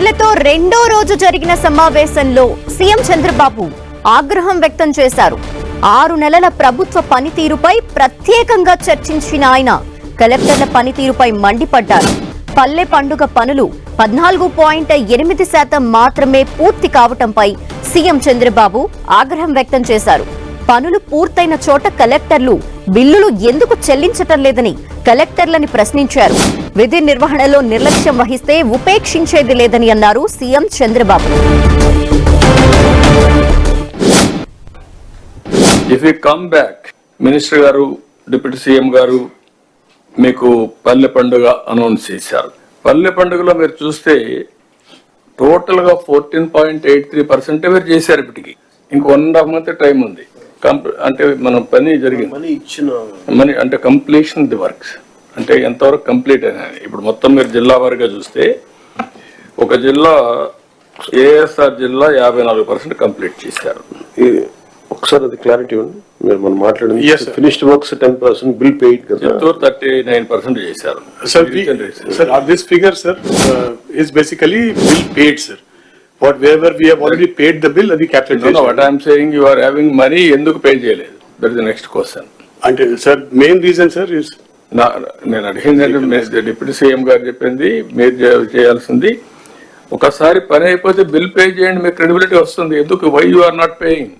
పనులతో రెండో రోజు జరిగిన సమావేశంలో సీఎం చంద్రబాబు ఆగ్రహం వ్యక్తం చేశారు. 6 నెలల ప్రభుత్వ పనితీరుపై ప్రత్యేకంగా చర్చించిన ఆయన కలెక్టర్ల పనితీరుపై మండిపడ్డారు. పల్లె పండుగ పనులు 14.8% మాత్రమే పూర్తి కావటంపై సీఎం చంద్రబాబు ఆగ్రహం వ్యక్తం చేశారు. పనులు పూర్తయిన చోట కలెక్టర్లు బిల్లులు ఎందుకు చెల్లించటం లేదని కలెక్టర్లని ప్రశ్నించారు. విధి నిర్వహణలో నిర్లక్ష్యం వహిస్తే ఉపేక్షించేది లేదని అన్నారు CM Chandrababu. If you come back, minister గారు, డిప్యూటీ సీఎం గారు మీకు పల్లె పండుగ అనౌన్స్ చేశారు. పల్లె పండుగలో మీరు చూస్తే టోటల్ గా 14.83% మీరు చేశారు. ఇప్పటికి ఇంకో 1.5 month టైం ఉంది. అంటే మనం పని జరిగింది మనీ అంటే కంప్లీషన్ ది వర్క్స్ అంటే ఎంతవరకు కంప్లీట్ అయినా. ఇప్పుడు మొత్తం మీరు జిల్లా వారిగా చూస్తే ఒక జిల్లా ఏఎస్ఆర్ జిల్లా 54% కంప్లీట్ చేశారు. ఒకసారి అది క్లారిటీ ఉంది. మీరు మనం మాట్లాడింది ఫినిష్డ్ వర్క్స్ 10%, బిల్ పెయిడ్ కదా 39% చేశారు. Sir, this figure, sir, is basically bill paid, sir. Whatever we have already paid the bill, అది capitalization. No, what I am saying, you are having money, ఎందుకు pay చేయలేదు? That is the next question. అంటే sir, main reason, sir, is నేను అడిగిందంటే deputy CM గారు చెప్పింది మీరు చేయాల్సింది. ఒకసారి పని అయిపోతే బిల్ పే చేయండి, మీకు క్రెడిబిలిటీ వస్తుంది. ఎందుకు why you are not paying?